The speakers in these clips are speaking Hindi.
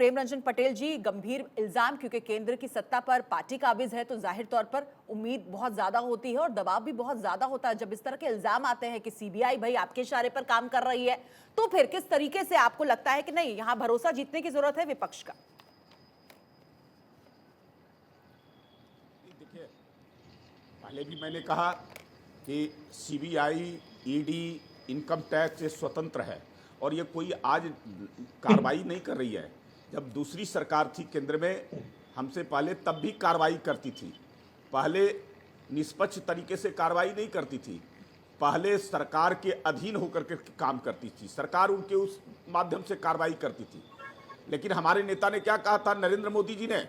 प्रेम रंजन पटेल जी, गंभीर इल्जाम, क्योंकि केंद्र की सत्ता पर पार्टी काबिज है तो जाहिर तौर पर उम्मीद बहुत ज्यादा होती है और दबाव भी बहुत ज्यादा होता है। जब इस तरह के इल्जाम आते हैं कि सीबीआई भाई आपके इशारे पर काम कर रही है, तो फिर किस तरीके से आपको लगता है कि नहीं, यहां भरोसा जीतने की जरूरत है विपक्ष का? देखिए, पहले भी मैंने कहा कि सीबीआई, ईडी, इनकम टैक्स ये स्वतंत्र है और ये कोई आज कार्रवाई नहीं कर रही है। जब दूसरी सरकार थी केंद्र में हमसे पहले, तब भी कार्रवाई करती थी। पहले निष्पक्ष तरीके से कार्रवाई नहीं करती थी, पहले सरकार के अधीन होकर के काम करती थी, सरकार उनके उस माध्यम से कार्रवाई करती थी। लेकिन हमारे नेता ने क्या कहा था, नरेंद्र मोदी जी ने,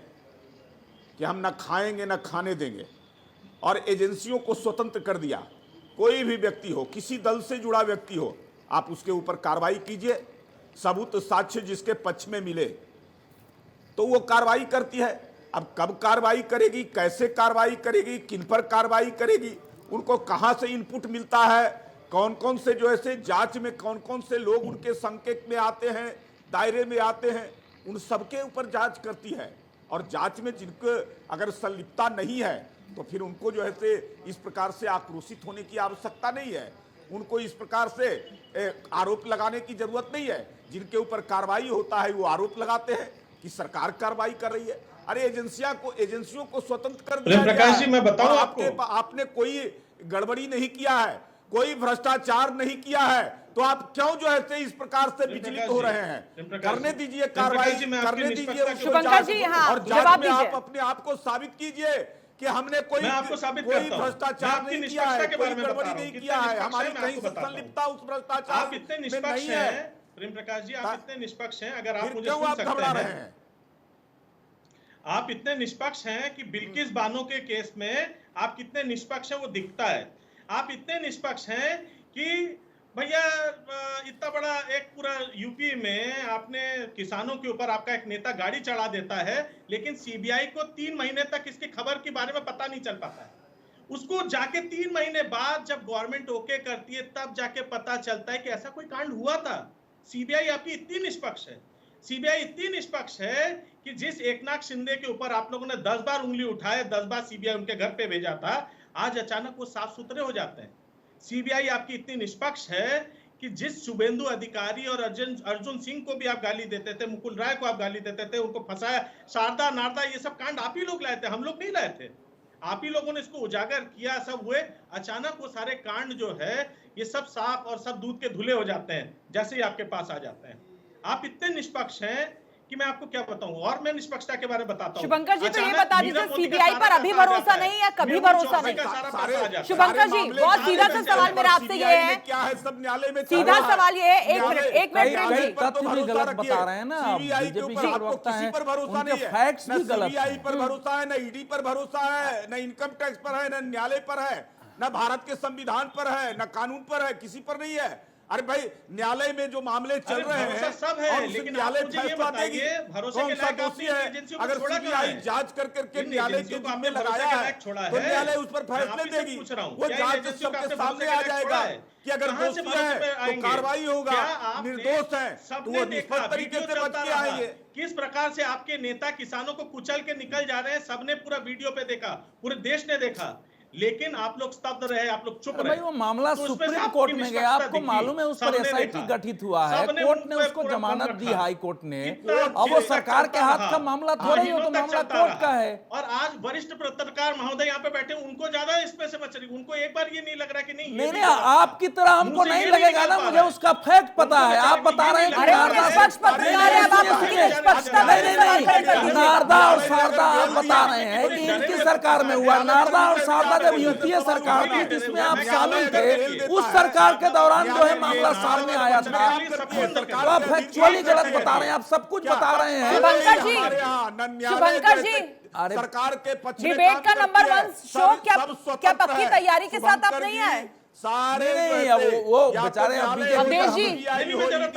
कि हम ना खाएंगे ना खाने देंगे, और एजेंसियों को स्वतंत्र कर दिया। कोई भी व्यक्ति हो, किसी दल से जुड़ा व्यक्ति हो, आप उसके ऊपर कार्रवाई कीजिए, सबूत साक्ष्य जिसके पक्ष में मिले तो वो कार्रवाई करती है। अब कब कार्रवाई करेगी, कैसे कार्रवाई करेगी, किन पर कार्रवाई करेगी, उनको कहां से इनपुट मिलता है, कौन कौन से जो ऐसे जांच में कौन कौन से लोग उनके संकेत में आते हैं, दायरे में आते हैं, उन सबके ऊपर जांच करती है। और जांच में जिनको अगर संलिप्तता नहीं है तो फिर उनको जो है इस प्रकार से आक्रोशित होने की आवश्यकता नहीं है, उनको इस प्रकार से आरोप लगाने की जरूरत नहीं है। जिनके ऊपर कार्रवाई होता है वो आरोप लगाते हैं कि सरकार कार्रवाई कर रही है। अरे एजेंसियों को स्वतंत्र कर दिया गया प्रकाश जी, है। मैं बताऊं और आपने कोई गड़बड़ी नहीं किया है, कोई भ्रष्टाचार नहीं किया है, तो आप क्यों जो है इस प्रकार से विचलित हो रहे हैं? करने दीजिए कार्रवाई, करने दीजिए शुभंकर जी, हाँ, और जांच में आप अपने आप को साबित कीजिए कि हमने कोई भ्रष्टाचार नहीं किया है, कोई गड़बड़ी नहीं किया है, हमारी कहीं से संलिप्तता उस भ्रष्टाचार आप इतने निष्पक्ष हैं प्रेम प्रकाश जी, आप इतने निष्पक्ष हैं, अगर आप मुझे सुन सकते हैं, आप इतने निष्पक्ष हैं कि बिल्किस बानो के केस में आप कितने निष्पक्ष हैं वो दिखता है। आप इतने निष्पक्ष हैं कि भैया इतना बड़ा एक पूरा यूपी में आपने किसानों के ऊपर आपका एक नेता गाड़ी चढ़ा देता है, लेकिन सीबीआई को 3 महीने तक इसकी खबर के बारे में पता नहीं चल पाता है। उसको जाके 3 महीने बाद जब गवर्नमेंट ओके करती है तब जाके पता चलता है कि ऐसा कोई कांड हुआ था। सीबीआई आपकी इतनी निष्पक्ष है, सीबीआई इतनी निष्पक्ष है कि जिस एकनाथ शिंदे के ऊपर आप लोगों ने 10 बार उंगली उठाए, 10 बार सीबीआई उनके घर पे भेजा था, आज अचानक वो साफ सुथरे हो जाते हैं। सीबीआई आपकी इतनी निष्पक्ष है कि जिस शुभेंदु अधिकारी और अर्जुन सिंह को भी आप गाली देते थे, मुकुल राय को आप गाली देते थे, उनको फंसाया, शारदा नारदा, ये सब कांड आप ही लोग लाए थे, हम लोग नहीं लाए थे। आप ही लोगों ने इसको उजागर किया, सब हुए। अचानक वो सारे कांड जो है ये सब साफ और सब दूध के धुले हो जाते हैं जैसे ही आपके पास आ जाते हैं। आप इतने निष्पक्ष हैं कि मैं आपको क्या बताऊं, और मैं निष्पक्षता के बारे में बताता हूं। शुभंकर जी, तो ये बता दीजिए, सीबीआई पर अभी भरोसा नहीं है, कभी भरोसा नहीं? शुभंकर जी, बहुत सीधा सा सवाल मेरा आपसे ये है, क्या है, सब न्यायालय में सीधा सवाल ये है, एक मिनट तथ्य भी गलत बता रहे हैं ना, सीबीआई के ऊपर आपको किसी पर भरोसा नहीं है, फैक्ट्स भी गलत, सीबीआई पर भरोसा है, न ईडी पर भरोसा है, न इनकम टैक्स पर है, न न्यायालय पर है, न भारत के संविधान पर है, न कानून पर है, किसी पर नहीं है। अरे भाई, न्यायालय में जो मामले चल रहे हैं सब है, लेकिन न्यायालय फैसला देगी भरोसे के लायक दोषी है। अगर सीबीआई जांच कर करके न्यायालय के जिम्मे लगाया है तो न्यायालय उस पर फैसले देगी, वो जांच सबके सामने आ जाएगा कि अगर दोषी है तो कार्रवाई होगा, निर्दोष है तो वो निष्पक्ष तरीके से बच के आएंगे। किस प्रकार से आपके नेता किसानों को कुचल के निकल जा रहे हैं, सबने पूरा वीडियो पे देखा, पूरे देश ने देखा, लेकिन आप लोग स्तब्ध रहे, आप लोग चुप रहे। वो मामला सुप्रीम कोर्ट में गया, आपको मालूम है, उस पर एसआईटी गठित हुआ है, कोर्ट ने उसको जमानत दी, हाई कोर्ट ने। अब वो सरकार के हाथ का मामला थोड़ा ही हो, तो मामला कोर्ट का है। और आज वरिष्ठ पत्रकार महोदय यहाँ पे बैठे, उनको ज्यादा इसमें से बच रही, उनको एक बार ये नहीं लग रहा कि नहीं, आपकी तरह हमको नहीं लगेगा ना, मुझे उसका फैक्ट पता है। आप बता रहे हैं कि नारदा और शारदा, आप बता रहे हैं कि इनकी सरकार में हुआ। नारदा और शारदा जब यूपीए सरकार थी जिसमें आप शामिल थे, उस सरकार के दौरान जो है मामला सामने आया था। तो आप फैक्चुअली गलत बता रहे हैं, आप सब कुछ बता रहे हैं। शुभंकर जी, सरकार के पक्ष में डिबेट का नंबर 1 शो क्या पक्की तैयारी के साथ आप नहीं आए? सारे नहीं, रहते। वो या तो बेचारे अब न्यायालय बीजेपी अवधेश जी,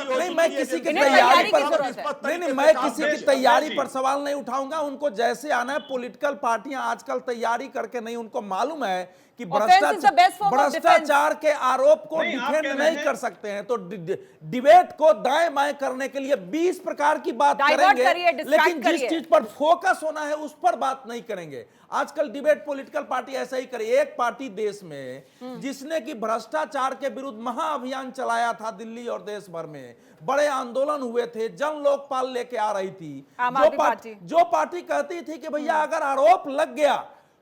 नहीं, मैं किसी की इन्हें तैयारी तैयारी की जरूरत है। नहीं, मैं किसी की तैयारी पर सवाल नहीं उठाऊंगा। उनको जैसे आना है, पॉलिटिकल पार्टियां आजकल तैयारी करके नहीं, उनको मालूम है कि Offense is the best form of भ्रष्टाचार के आरोप को नहीं, आप डिफेंड कह रहे नहीं हैं- कर सकते हैं, तो डिबेट को दाएं बाएं करने के लिए 20 प्रकार की बात Divert करेंगे, करिए, distract लेकिन जिस करिए। चीज पर फोकस होना है उस पर बात नहीं करेंगे। आजकल डिबेट पॉलिटिकल पार्टी ऐसा ही करे। एक पार्टी देश में जिसने कि भ्रष्टाचार के विरुद्ध महाअभियान चलाया था दिल्ली और देश भर में, बड़े आंदोलन हुए थे, जन लोकपाल लेके आ रही थी, आम आदमी पार्टी। जो पार्टी कहती थी कि भैया अगर आरोप लग गया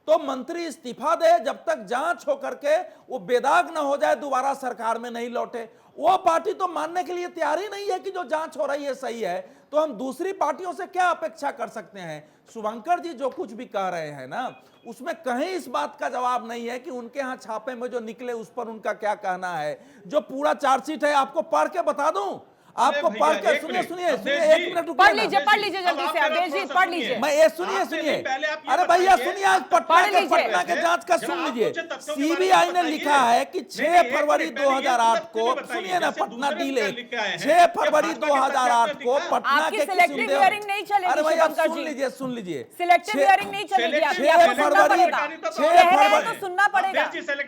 तो मंत्री इस्तीफा दे, जब तक जांच हो करके वो बेदाग ना हो जाए दोबारा सरकार में नहीं लौटे, वो पार्टी तो मानने के लिए तैयार ही नहीं है कि जो जांच हो रही है सही है। तो हम दूसरी पार्टियों से क्या अपेक्षा कर सकते हैं? शुभंकर जी जो कुछ भी कह रहे हैं ना, उसमें कहीं इस बात का जवाब नहीं है कि उनके यहाँ छापे में जो निकले उस पर उनका क्या कहना है। जो पूरा चार्जशीट है आपको पढ़ के बता दूं, आपको अरे पढ़ भैया, के एक सुनिए मिनट, सुनिए अवधेश सुनिए, जी, एक मिनट पढ़ रुकिए लीजिए, ना। पढ़ लीजिए जल्दी से अवधेश जी, पढ़ लीजिए। मैं ये सुनिए सुनिए, पहले आप ये अरे भैया बताइए, सुनिए, आज पटना पढ़ के लीजिए। पटना के जांच का सुन जरा आप लीजिए। मुझे तथ्यों के बारे में सीबीआई ने बताइए। लिखा है कि 6 नहीं, फरवरी एक मिनट, पहले ये 2008 तथ्य को, बताइए, सुनिए ना, जैसे पटना दूसरे डील लिख के आए हैं। 6 फरवरी क्या भाजपा के 2008 तथ्य को लिखा? पटना आपकी के selective किसी hearing नहीं चलेगी, अरे भैया शुभंकर सुन जी। लीजिए सुन लीजिए, सिलेक्टिव हियरिंग नहीं चलेगी, आपकी Selective आपको सुनना फरवरी- पड़ेगा। 6 कह रहे हैं फरवरी- तो सुनना पड़ेगा।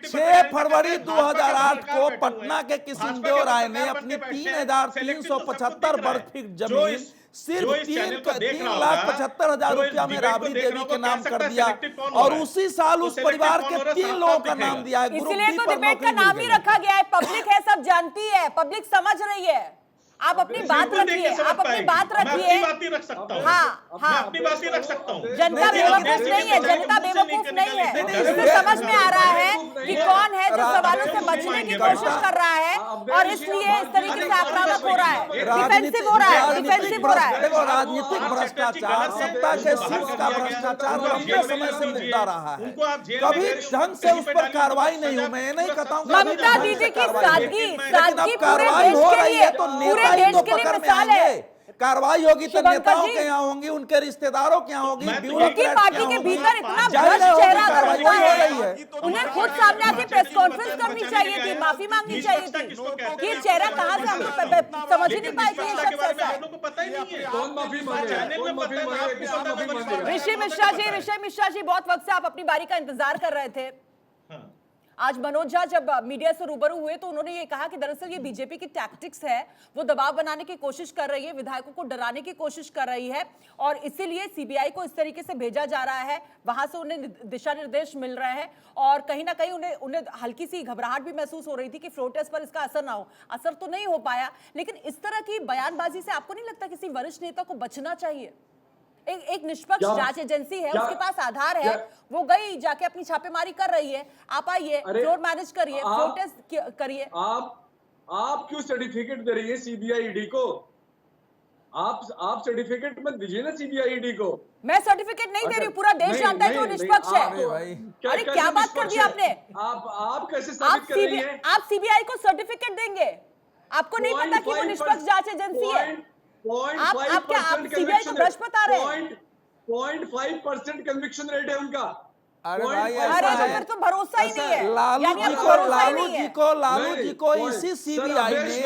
6 फरवरी 2008 को पटना के किशनदेव राय ने अपनी 3,375 वर्ग फीट जमीन सिर्फ 3,75,000 रुपया में राबड़ी देवी के नाम कर दिया, और उसी साल उस परिवार के 3 लोगों का नाम दिया है। ग्रुप इसीलिए डी तो पर डिबेट का नौकरी नाम मिल ही गई। रखा गया है। पब्लिक है, सब जानती है, पब्लिक समझ रही है। आप अपनी बात रखिए, आप अपनी बात मैं अपनी रखिए। बात ही रख सकता हूँ। हाँ, मैं अपनी बात ही रख सकता हूँ। जनता बेवकूफ नहीं है, जनता बेवकूफ नहीं है। इससे समझ में आ रहा है कि कौन है जो सवालों से बचने की कोशिश कर रहा है, और इसलिए इस तरीके से आक्रामक हो रहा है, डिफेंसिव हो रहा है, डिफेंसिव हो रहा है। देखो, राजनीतिक भ्रष्टाचार, सत्ता के शीर्ष का भ्रष्टाचार लंबे समय से मुद्दा रहा है। कभी ढंग से उस पर कार्रवाई नहीं हुई। मैं नहीं कहता हूं ममता दीदी की सादगी, सादगी पूरे कार्रवाई देश हो के रही लिए, है तो पूरे नेता ही देश तो के लिए पकड़ में मिसाल है। आएंगे। कार्रवाई होगी तो शुभंकर नेताओं जी, के यहाँ होंगी, उनके रिश्तेदारों के यहाँ होगी, मैं तो उनकी पार्टी के भीतर इतना जाहिर भ्रष्ट है होगी, चेहरा कार्रवाई बनता हो रही है, है। उन्हें खुद सामने आके प्रेस कॉन्फ्रेंस करनी चाहिए थी, माफी मांगनी चाहिए थी। ये चेहरा कहाँ से हम समझ ही नहीं पाए कि ये शख्स ऐसा है। लोगों को पता ही नहीं है। कौन माफी मांगे? चैनल में पता है, आपको पता है, मैं विश्वास ऋषि मिश्रा जी बहुत वक्त से आप अपनी बारी का इंतजार कर रहे थे। हाँ। आज मनोज झा जब मीडिया से रूबरू हुए तो उन्होंने ये कहा कि दरअसल ये बीजेपी की टैक्टिक्स है, वो दबाव बनाने की कोशिश कर रही है, विधायकों को डराने की कोशिश कर रही है, और इसीलिए सीबीआई को इस तरीके से भेजा जा रहा है, वहां से उन्हें दिशा निर्देश मिल रहे हैं, और कहीं ना कहीं उन्हें हल्की सी घबराहट भी महसूस हो रही थी कि फ्लो टेस्ट पर इसका असर ना हो। असर तो नहीं हो पाया, लेकिन इस तरह की बयानबाजी से आपको नहीं लगता किसी वरिष्ठ नेता को बचना चाहिए? एक निष्पक्ष जांच एजेंसी है, उसके पास आधार है, वो गई जाके अपनी छापेमारी कर रही है, आप आइए, फ्लोर मैनेज करिए, फ्लोर टेस्ट करिए। आप क्यों सर्टिफिकेट दे रही है सीबीआई ईडी को? आप सर्टिफिकेट मत दीजिए ना सीबीआई ईडी को। मैं सर्टिफिकेट नहीं दे रही हूँ, पूरा देश जानता है कि वो निष्पक्ष है। अरे क्या बात कर दी आपने? आप कैसे साबित कर रही हैं? आप सीबीआई को सर्टिफिकेट देंगे? आपको नहीं पता कि वो निष्पक्ष जांच एजेंसी है? आप सीबीआई को भ्रष्ट बता रहे हैं? 0.5% कन्विक्शन रेट है उनका। अरे भाई, अरे तो फिर तो भरोसा ही नहीं है। लालू यानी जी आपको को भरोसा ही नहीं है। लालू जी को इसी सीबीआई ने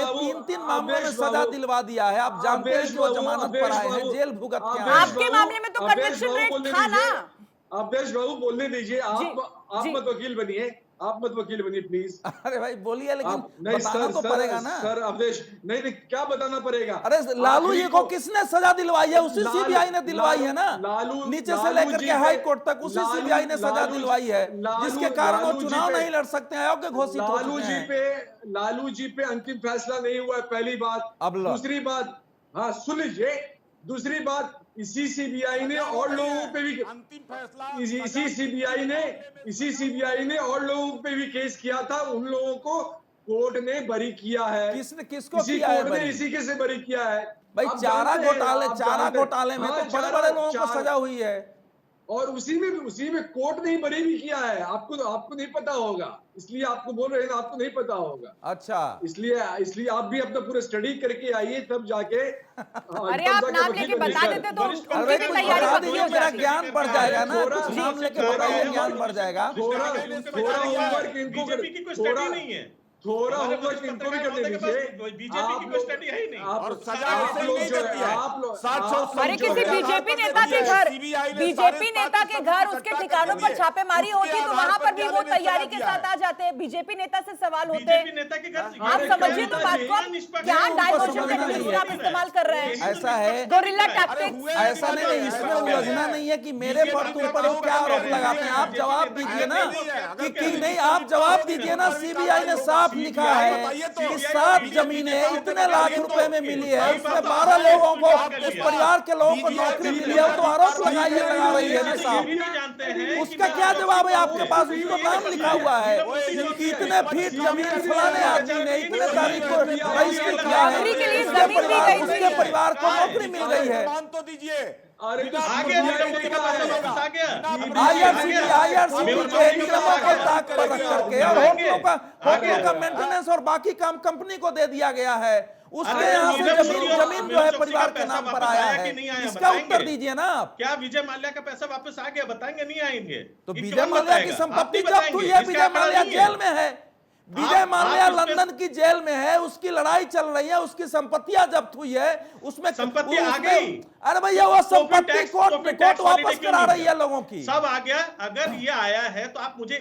3 मामलों में सजा दिलवा दिया है। आप जानते हैं जो जमानत पर आए हैं, जेल भुगत के आए हैं। आपके मामले में तो कन्विक्शन रेट था ना। अवधेश बाबू बोलने दीजिए। आप मत वकील बनिए, आप मत वकील बनिए प्लीज। अरे भाई बोलिए, लेकिन नहीं बताना तो पड़ेगा ना सर। अवधेश नहीं, क्या बताना पड़ेगा? अरे लालू जी को किसने सजा दिलवाई है? उसी सीबीआई ने दिलवाई है ना। नीचे से लेकर के हाई कोर्ट तक उसी सीबीआई ने सजा दिलवाई है, जिसके कारण वो चुनाव नहीं लड़ सकते हैं, अयोग्य घोषित हो चुके हैं। लालू जी पे अंतिम फैसला नहीं हुआ है, पहली बात। दूसरी बात, हाँ सुन लीजिए, दूसरी बात, इसी सीबीआई ने और लोगों पे भी अंतिम फैसला इसी सीबीआई ने और लोगों पे भी केस किया था। उन लोगों को कोर्ट ने बरी किया है। किसको किया है बरी? इसी के से बरी किया है भाई। चारा घोटाले में तो बड़े बड़े लोगों को सजा हुई है। और उसी में कोर्ट ने बरी भी किया है। आपको नहीं पता होगा, इसलिए आपको बोल रहे हैं, आपको नहीं पता होगा। अच्छा, इसलिए आप भी अपना पूरा स्टडी करके आइए, तब जाके अरे आप नाम लेके बता देते तो उनकी भी तैयारी बता पक्की दीजिए, हो मेरा जाती। ज्ञान बढ़ जाएगा ना, कुछ नाम लेके बताइए, ज्ञान बढ़ जाएगा। थोड़ा होमवर्क इनको बीजेपी की कोई स्टडी नहीं है, थोड़ा होमवर्क इनको भी करने दीजिए। बीजेपी की कोई स्टडी है ही नहीं। और सजा ऐसे ही नहीं देती है। अरे किसी बीजेपी नेता के घर, बीजेपी नेता के घर, उसके ठिकानों पर छापेमारी होती तो वहां पर भी वो तैयारी के साथ आ जाते हैं। बीजेपी नेता से सवाल होते हैं। बीजेपी नेता के घर आप समझिए तो बात को, क्या डाइवर्जन टेक्निक्स आप इस्तेमाल कर रहे हैं? ऐसा है, गोरिल्ला टैक्टिक्स। ऐसा नहीं, इसमें उलझना नहीं है कि मेरे पर तुम पर क्या आरोप लगाते हैं। आप जवाब दीजिए ना कि नहीं, आप जवाब दीजिए ना। सीबीआई ने साफ लिखा है कि 7 जमीनें इतने लाख रुपए में मिली है, उसमें 12 लोगों को, उस परिवार के लोगों को नौकरी मिली है, तो आरोप लगा रही है ना साहब। उसका क्या जवाब है आपके पास? उसको नाम लिखा हुआ है कि इतने फीट जमीन फलाने आदमी ने इतने तारीख को रजिस्टर किया है, उसके परिवार को नौकरी मिल गई है। मान तो दीजिए। आईआरसीटी के नियमों को ताक पर रख करके और होटलों का मेंटेनेंस और बाकी काम कंपनी को दे दिया गया है। उसके यहाँ से जमीन जो है परिवार के नाम पर आया है, इसका उत्तर दीजिए ना आप। क्या विजय माल्या का पैसा वापस आ गया? बताएंगे नहीं आएंगे? तो विजय माल्या की संपत्ति जब्त हुई है, विजय माल्या जेल में है, विजय माल्या लंदन की जेल में है, उसकी लड़ाई चल रही है, उसकी संपत्तियां जब्त हुई है, उसमें संपत्ति आ गई। अरे भैया वो संपत्ति कोर्ट वापस करा रही है लोगों की। सब आ गया। अगर ये आया है तो आप मुझे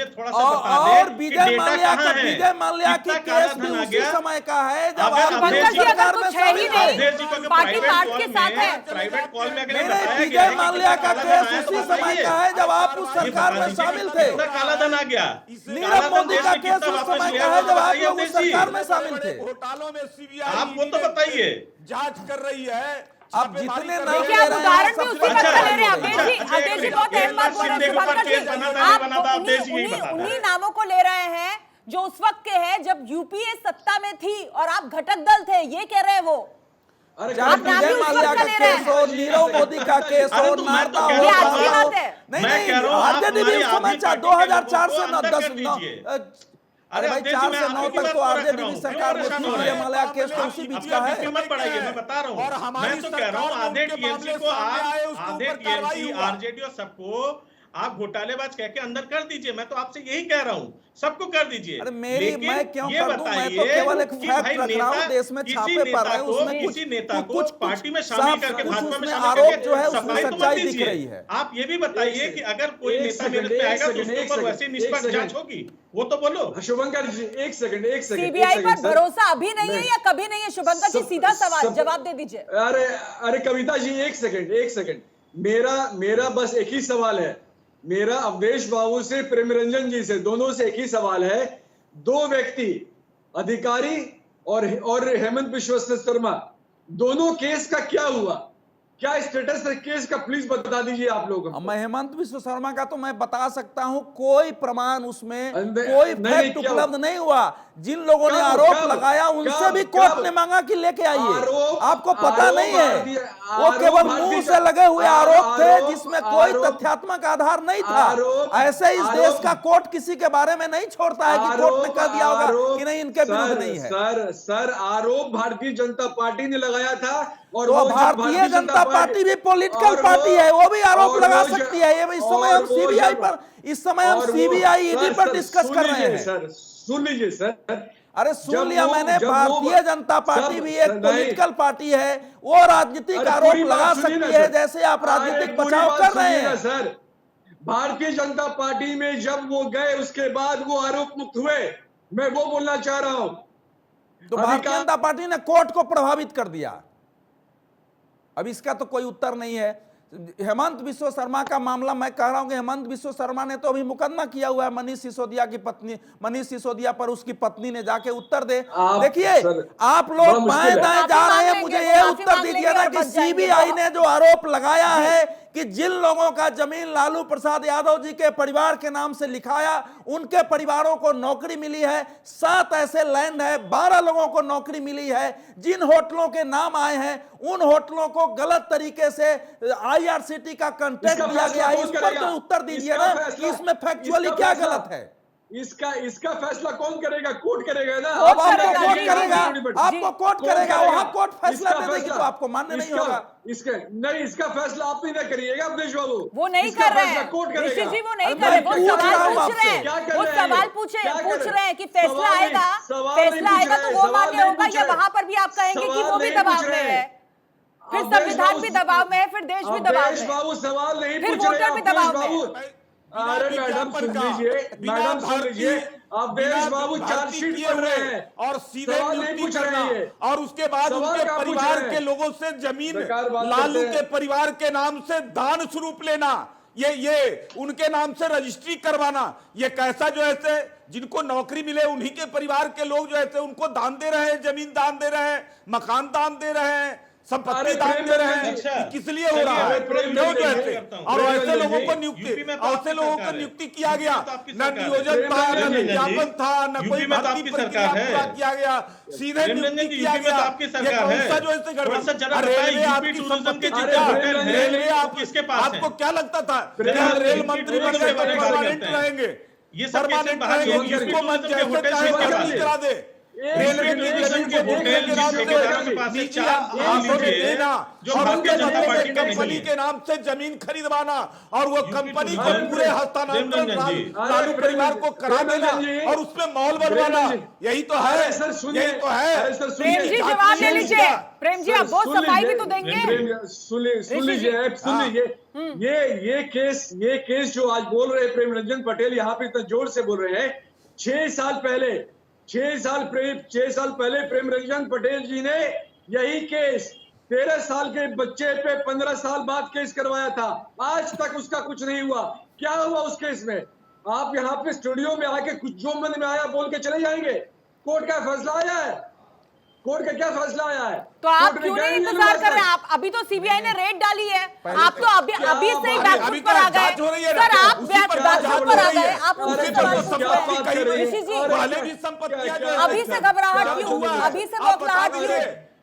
थोड़ा सा बता और दें विजय माल्या की केस भी उसी समय का है जब सरकार में शामिल थे, पार्टी पार्ट के साथ है। प्राइवेट कॉल में विजय माल्या का केस उसी समय का है जब आप उस सरकार में शामिल थे। काला धन आ गया। नीरव मोदी का केस उस समय का है जब आप लोग उस सरकार में शामिल थे। घोटालों में सीबीआई आप वो तो बताइए। जांच कर रही है। अब जितने नाम देखिए आप उदाहरण भी उसी बात का ले रहे हैं। अवधेश जी बहुत अहम बात बोल रहे हैं शुभंकर जी। आप उन्हीं नामों को ले रहे हैं जो उस वक्त के हैं जब यूपीए सत्ता में थी और आप घटक दल थे, ये कह रहे हैं वो। विजय माल्या का केस हो, नीरव मोदी का केस हो, नारदा हो, नहीं आरजेडी भी उस समय 2004 से अरे भाई 4 से 9 तक तो आरजेडी की सरकार में थी। विजय माल्या केस तो उसी बीच का है। मत बढ़ाइए, मैं बता रहा हूँ। मैं तो कह रहा हूँ आधे टीएमसी को आधे टीएमसी आरजेडी और सबको आप घोटालेबाज कह के अंदर कर दीजिए। मैं तो आपसे यही कह रहा हूँ, सबको कर दीजिए। अरे मैं क्यों कर दूं? मैं तो केवल एक फैक्ट रख रहा हूं। देश में छापे पड़ रहे हैं, उसमें किसी नेता को पार्टी में शामिल करके भाजपा में आरोप जो है उसमें सच्चाई दिख रही है। आप ये भी बताइए कि अगर कोई नेता मेरे पे आएगा तो उसके ऊपर वैसे निष्पक्ष जांच होगी, वो तो बोलो। शुभंकर जी एक सेकंड सीबीआई पर भरोसा अभी नहीं है या कभी नहीं है? शुभंकर जी सीधा सवाल जवाब दे दीजिए। अरे कविता जी एक सेकंड मेरा बस एक ही सवाल है। मेरा अवधेश बाबू से, प्रेम रंजन जी से, दोनों से एक ही सवाल है। 2 व्यक्ति, अधिकारी और हेमंत बिश्व शर्मा, दोनों केस का क्या हुआ? क्या स्टेटस है केस का? प्लीज बता दीजिए आप लोग। मैं हेमंत बिश्व शर्मा का तो मैं बता सकता हूं, कोई प्रमाण उसमें कोई फैक्ट उपलब्ध नहीं हुआ। जिन लोगों ने आरोप लगाया उनसे भी कोर्ट ने मांगा कि लेके आइए। आपको पता नहीं है, वो केवल मुंह से लगे हुए आरोप थे जिसमें कोई तथ्यात्मक आधार नहीं था। ऐसे इस देश का कोर्ट किसी के बारे में नहीं छोड़ता है कि कोर्ट ने कह दिया होगा कि नहीं इनके विरुद्ध नहीं है। सर आरोप भारतीय जनता पार्टी ने लगाया था और तो भारतीय जनता पार्टी भी पॉलिटिकल पार्टी है, वो भी आरोप लगा सकती है। ये इस समय हम सीबीआई पर, इस समय हम सीबीआई ईडी पर डिस्कस कर रहे हैं। सर सुन लीजिए सर। अरे सुन लिया मैंने, भारतीय जनता पार्टी भी एक पॉलिटिकल पार्टी है, वो राजनीतिक आरोप लगा सकती है जैसे आप राजनीतिक बचाव कर रहे हैं। सर भारतीय जनता पार्टी में जब वो गए उसके बाद वो आरोप मुक्त हुए, मैं वो बोलना चाह रहा हूं। तो भारतीय जनता पार्टी ने कोर्ट को प्रभावित कर दिया। अब इसका तो कोई उत्तर नहीं है। हेमंत बिश्व शर्मा का मामला मैं कह रहा हूं कि हेमंत बिश्व शर्मा ने तो अभी मुकदमा किया हुआ है मनीष सिसोदिया की पत्नी, मनीष सिसोदिया पर उसकी पत्नी ने जाके उत्तर दे। देखिए आप लोग बाएं दाएं जा रहे हैं, मुझे ये उत्तर दीजिए ना कि सीबीआई ने जो आरोप लगाया है कि जिन लोगों का जमीन लालू प्रसाद यादव जी के परिवार के नाम से लिखाया उनके परिवारों को नौकरी मिली है। 7 ऐसे लैंड है, 12 लोगों को नौकरी मिली है। जिन होटलों के नाम आए हैं उन होटलों को गलत तरीके से IRCT का कंट्रैक्ट दिया गया है। इस पर तो उत्तर दीजिए ना कि इसमें फैक्चुअली क्या गलत है। इसका फैसला कौन करेगा? कोर्ट करेगा ना। अब आपको कोर्ट करेगा, आपको कोर्ट करेगा, वहां कोर्ट फैसला दे देगी तो आपको मानने नहीं होगा। इसका फैसला आप ही ना करिएगा अवधेश बाबू। वो नहीं कर रहे हैं ऋषि जी, वो नहीं कर रहे, वो सवाल पूछ रहे हैं, वो सवाल पूछ रहे हैं कि फैसला आएगा तो वो मान्य होगा या वहां पर भी आप कहेंगे कि वो भी दबाव में है, फिर संविधान भी दबाव में है, फिर देश भी दबाव में है, बाबू सवाल नहीं फिर पूछ रहे वोटर भी दबाव में है। अरे मैडम सुन लीजिए, अवधेश बाबू चार्जशीट पढ़ रहे हैं और सीधे नियुक्ति करना और उसके बाद उनके परिवार के लोगों से जमीन लालू के परिवार के नाम से दान स्वरूप लेना, ये उनके नाम से रजिस्ट्री करवाना, ये कैसा जो है जिनको नौकरी मिले उन्हीं के परिवार के लोग जो है उनको दान दे रहे हैं, जमीन दान दे रहे हैं, मकान दान दे रहे हैं, संपत्ति दान दे रहे हैं। किस लिए हो रहा है? क्यों जो है? और ऐसे लोगों को नियुक्ति किया गया, न नियोजन था, न विज्ञापन था, न कोई भर्ती प्रक्रिया पूरा किया गया, सीधे नियुक्ति किया गया। ये कौन सा जो है गड़बड़? रेलवे आपकी संपत्ति जीता, रेलवे आपको क्या लगता था रेल मंत्री बन गए तो परमानेंट रहेंगे? ये परमानेंट रहेंगे, जिसको मन जैसे चाहे भर्ती करा दे। रेलवे की जमीन को होटल के नाम से जो भारतीय जनता पार्टी कंपनी के नाम से जमीन खरीदवाना और वो कंपनी को पूरे हस्तांतरण लालू परिवार को करा देना और उसमें मॉल बनवाना, यही तो है, यही तो है। प्रेम जी जवाब ले लीजिए, प्रेम जी आप बहुत सफाई भी तो देंगे। सुन लीजिए, ये केस जो आज बोल रहे हैं प्रेम रंजन पटेल यहाँ पे इतना जोर से बोल रहे हैं, 6 साल पहले प्रेम रंजन पटेल जी ने यही केस 13 साल के बच्चे पे 15 साल बाद केस करवाया था। आज तक उसका कुछ नहीं हुआ। क्या हुआ उस केस में? आप यहाँ पे स्टूडियो में आके कुछ जो मन में आया बोल के चले जाएंगे। कोर्ट का फैसला आया है, कोर्ट का क्या फैसला आया है? तो आप क्यों नहीं इंतजार कर रहे हैं? आप अभी तो सीबीआई ने रेड डाली है, आप तो अभी से ही बैकफुट पर आ गए सर, आप बैकफुट पर आ गए, आप उनसे सवाल पूछ रहे हैं। ऋषि जी अभी से घबराहट क्यों, अभी से बौखलाहट क्यों?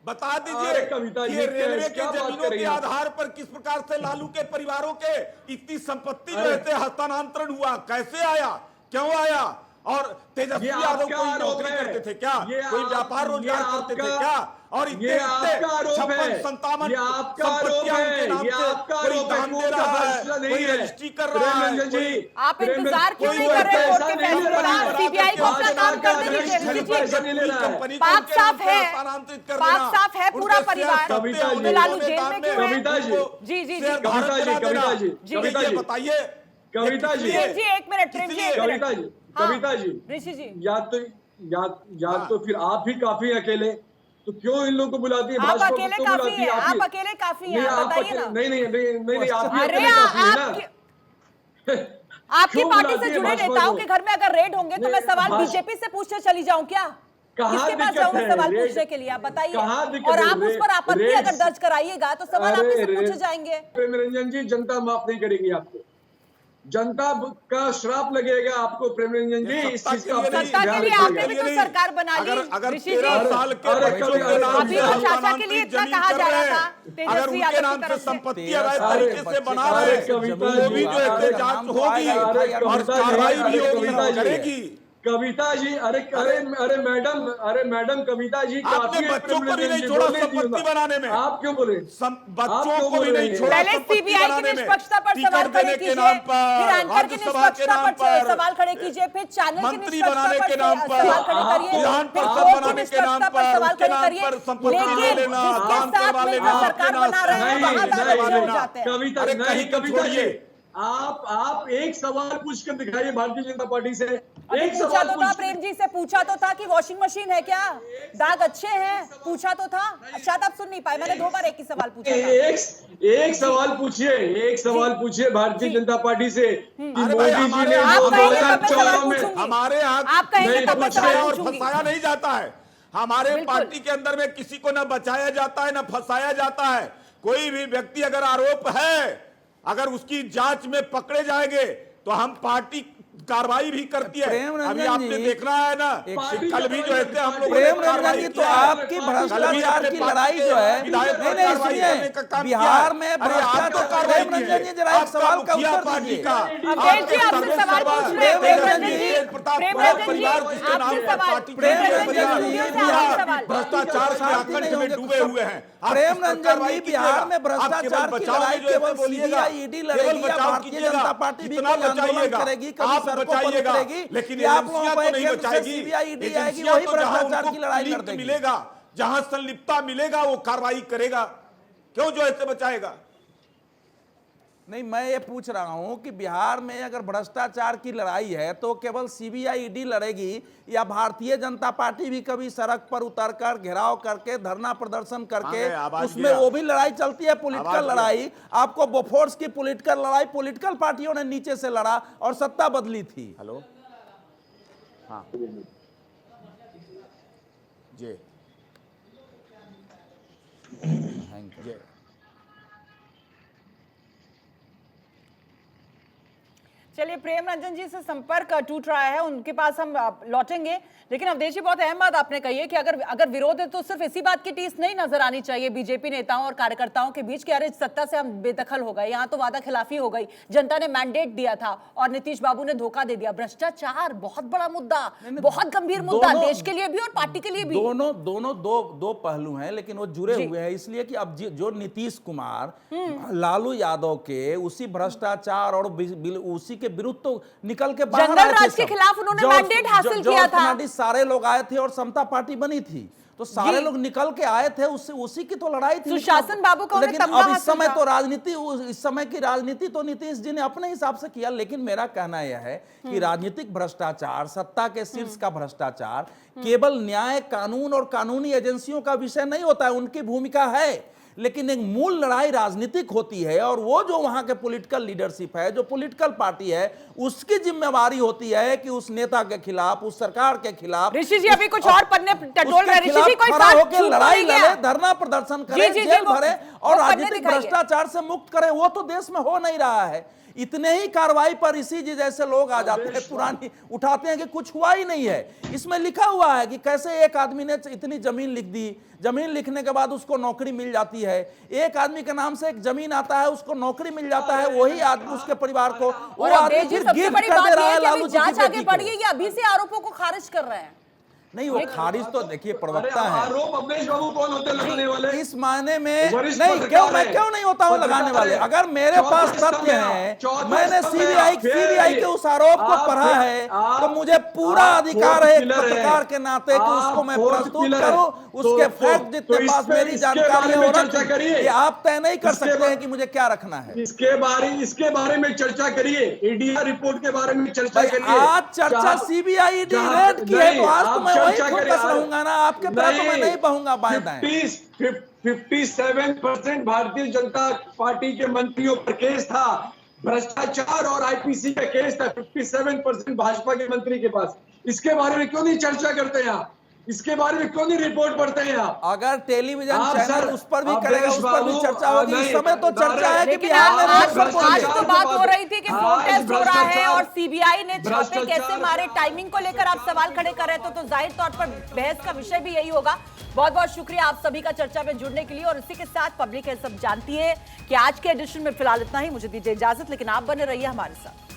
बता दीजिए कि रेलवे की जमीनों के आधार पर किस प्रकार से लालू के परिवारों के इतनी संपत्ति जो है हस्तांतरण हुआ, कैसे आया, क्यों आया? और तेजस्वी यादव कोई नौकरी करते थे क्या? कोई व्यापार रोजगार करते थे क्या? और इतने 56-57 संपत्तियां उनके नाम से कोई दान दे रहा है, कोई रजिस्ट्री कर रहा है। आप इंतजार क्यों नहीं कर रहे कोर्ट के फैसले का? सीबीआई को अपना काम करने दीजिए। पाक साफ है पूरा परिवार, तो लालू जेल में क्यों है? जी जी जी बताइए कविता जी, एक मिनट प्रेम जी, एक मिनट कविता जी, ऋषि जी, या तो फिर आप ही काफी अकेले, तो क्यों इन लोगों को बुलाती है? आप अकेले काफी हैं, आप अकेले काफी हैं, बताइए ना। नहीं आप आपकी पार्टी से जुड़े नेताओं के घर में अगर रेड होंगे तो मैं सवाल बीजेपी से पूछने चली जाऊं क्या? किसके पास जाऊंगा सवाल पूछने के लिए? आप बताइए। और आप उस पर आपत्ति अगर दर्ज कराइएगा तो सवाल आप से पूछे जाएंगे। प्रेम रंजन जी, जनता माफ नहीं करेगी आपको, जनता का श्राप लगेगा आपको प्रेम रंजन जी। इस चीज का सत्ता के लिए आपने भी तो सरकार बना ली ऋषि जी। अभी तो चाचा के लिए इतना कहा जा रहा था तेजस्वी यादव की तरफ से। संपत्ति अवैध तरीके से बना रहे हैं, वो भी जो है जांच होगी और कार्रवाई भी होगी, करेगी। कविता जी, अरे मैडम कविता जी, आपने बच्चों को भी नहीं छोड़ा संपत्ति बनाने में। आप क्यों बोले? बच्चों को भी नहीं छोड़ा। पहले सीबीआई की निष्पक्षता पर सवाल खड़े कीजिए, फिर एंकर की निष्पक्षता पर सवाल खड़े कीजिए, फिर चैनल की निष्पक्षता पर सवाल खड़े करिए, फिर कोर्ट की निष्पक्षता पर सवाल खड़े करिए। लेकिन जिसके साथ मिलकर सरकार बना रहे हैं वहां दावे हो जाते हैं। कविता जी, आप एक सवाल पूछ कर दिखाइए भारतीय जनता पार्टी से। एक पूछा तो था प्रेम जी से, पूछा तो था कि वॉशिंग मशीन है क्या, दाग अच्छे हैं, पूछा तो था। शायद आप सुन नहीं पाए, मैंने 2 बार एक ही सवाल पूछा था। एक सवाल पूछिए भारतीय जनता पार्टी से कि मोदी जी ने हमारे आप कहेंगे तब मैं सवाल और फंसाया नहीं जाता है। हमारे पार्टी के अंदर में किसी को न बचाया जाता है न फंसाया जाता है। कोई भी व्यक्ति अगर आरोप है, अगर उसकी जांच में पकड़े जाएंगे तो हम पार्टी कार्रवाई भी करती है। प्रेम रंजन अभी आपने जी, देखना है ना कि कल भी जो है हम लोग प्रेम रंजन जी, तो आपकी भ्रष्टाचार की लड़ाई जो है, नहीं इसलिए बिहार में भ्रष्टाचार, प्रेम रंजन जी जरा एक सवाल का उत्तर दीजिए। अवधेश जी आपसे सवाल पूछ रहे हैं। प्रेम रंजन जी आपसे सवाल, प्रेम रंजन जी बिहार भ्रष्टाचार के आंकड़े में डूबे हुए हैं। प्रेम रंजन जी बिहार में भ्रष्टाचार की लड़ाई केवल सीबीआई ईडी लड़ेगी या भारतीय जनता पार्टी भी कोई आंदोलन करेगी, कभी सड़कों पर उतरेगी, लेकिन या आप लोगों को तो नहीं एक बचाएगी। सीबीआई ईडी आएगी वही भ्रष्टाचार की लड़ाई लिंक लड़ देगी। मिलेगा, जहां संलिप्तता मिलेगा वो कार्रवाई करेगा। क्यों जो ऐसे बचाएगा? नहीं, मैं ये पूछ रहा हूं कि बिहार में अगर भ्रष्टाचार की लड़ाई है तो केवल सीबीआई ईडी लड़ेगी या भारतीय जनता पार्टी भी कभी सड़क पर उतरकर घेराव करके धरना प्रदर्शन करके उसमें वो भी लड़ाई चलती है, पॉलिटिकल लड़ाई। आपको बोफोर्स की पॉलिटिकल लड़ाई पॉलिटिकल पार्टियों ने नीचे से लड़ा और सत्ता बदली थी। हेलो, हाँ जी जी। चलिए, प्रेम रंजन जी से संपर्क टूट रहा है, उनके पास हम लौटेंगे। लेकिन अवधेश जी, बहुत अहम बात आपने कही है कि अगर विरोध है तो सिर्फ इसी बात की टीस नहीं नजर आनी चाहिए बीजेपी नेताओं और कार्यकर्ताओं के बीच कि अरे सत्ता से हम बेदखल हो गए, यहाँ तो वादा खिलाफी हो गई, जनता ने मैंडेट दिया था और नीतीश बाबू ने धोखा दे दिया। भ्रष्टाचार बहुत बड़ा मुद्दा, बहुत गंभीर मुद्दा, देश के लिए भी और पार्टी के लिए भी। दोनों दो पहलू हैं, लेकिन वो जुड़े हुए हैं, इसलिए कि अब जो नीतीश कुमार लालू यादव के उसी भ्रष्टाचार और उसी के विरुद्ध तो निकल के बाहर जंगल राज के खिलाफ उन्होंने मैंडेट हासिल किया था। सारे लोग आए थे और समता पार्टी बनी थी, तो सारे लोग निकल के आए थे, उसी की तो लड़ाई थी। सुशासन बाबू को लेकिन अब इस समय तो राजनीति, इस समय की राजनीति तो नीतीश जी ने अपने हिसाब से किया। लेकिन मेरा कहना यह है कि राजनीतिक भ्रष्टाचार, सत्ता के शीर्ष का भ्रष्टाचार केवल न्याय, कानून और कानूनी एजेंसियों का विषय नहीं होता है, उनकी भूमिका है, लेकिन एक मूल लड़ाई राजनीतिक होती है। और वो जो वहां के पॉलिटिकल लीडरशिप है, जो पॉलिटिकल पार्टी है, उसकी जिम्मेवारी होती है कि उस नेता के खिलाफ, उस सरकार के खिलाफ, ऋषि जी अभी कुछ और पन्ने टटोल रहे हैं। ऋषि जी कोई खड़ा होकर लड़ाई लड़े, धरना प्रदर्शन करे, जेल भरे और राजनीतिक भ्रष्टाचार से मुक्त करे, वो तो देश में हो नहीं रहा है। इतने ही कार्रवाई पर ऋषि जी जैसे लोग आ जाते हैं, पुरानी उठाते हैं कि कुछ हुआ ही नहीं है। इसमें लिखा हुआ है कि कैसे एक आदमी ने इतनी जमीन लिख दी, जमीन लिखने के बाद उसको नौकरी मिल जाती है, एक आदमी के नाम से एक जमीन आता है, उसको नौकरी मिल जाता है, वही आदमी उसके परिवार को वो आदमी फिर गिफ्ट कर दे रहा है लालू जी की बेटी को। अभी से आरोपों को खारिज कर रहे हैं। नहीं, वो खारिज तो देखिए प्रवक्ता है। आरोप अवधेश बाबू कौन होते लगाने वाले? इस मायने में नहीं, क्यों नहीं होता हूं लगाने वाले? अगर मेरे पास तथ्य है, मैंने सीबीआई के उस आरोप को पढ़ा है, तो मुझे पूरा अधिकार है एक पत्रकार के नाते कि उसको मैं प्रस्तुत करूं, उसके फैक्ट जितने पास मेरी जानकारी हो रही, आप तय नहीं कर सकते हैं कि मुझे क्या रखना है। इसके बारे में चर्चा करिए, ईडीआर रिपोर्ट के बारे में चर्चा करिए। आज चर्चा सीबीआई रेड की है, तो आज तो मैं वही फोकस रहूंगा ना, आपके तरह तो मैं नहीं बहूंगा बाएं दाएं। 57% भारतीय जनता पार्टी के मंत्रियों पर केस था, भ्रष्टाचार और आईपीसी का केस था, 57% भाजपा के मंत्री के पास। इसके बारे में क्यों नहीं चर्चा करते हैं आप? इसके बारे में क्यों नहीं रिपोर्ट पढ़ते हैं आप? अगर टेलीविजन चैनल उस पर भी करेगा, उस पर भी चर्चा होगी। इस समय तो चर्चा है कि लेकिन आज तो बात हो रही थी कि फोन टेस्ट हो रहा है और सीबीआई ने छापे कैसे मारे, टाइमिंग को लेकर आप सवाल खड़े कर रहे थे, तो जाहिर तौर पर बहस का विषय भी यही होगा। बहुत बहुत शुक्रिया आप सभी का चर्चा में जुड़ने के लिए। और इसी के साथ पब्लिक है सब जानती है कि आज के एडिशन में फिलहाल इतना ही। मुझे दीजिए इजाजत, लेकिन आप बने रहिए हमारे साथ।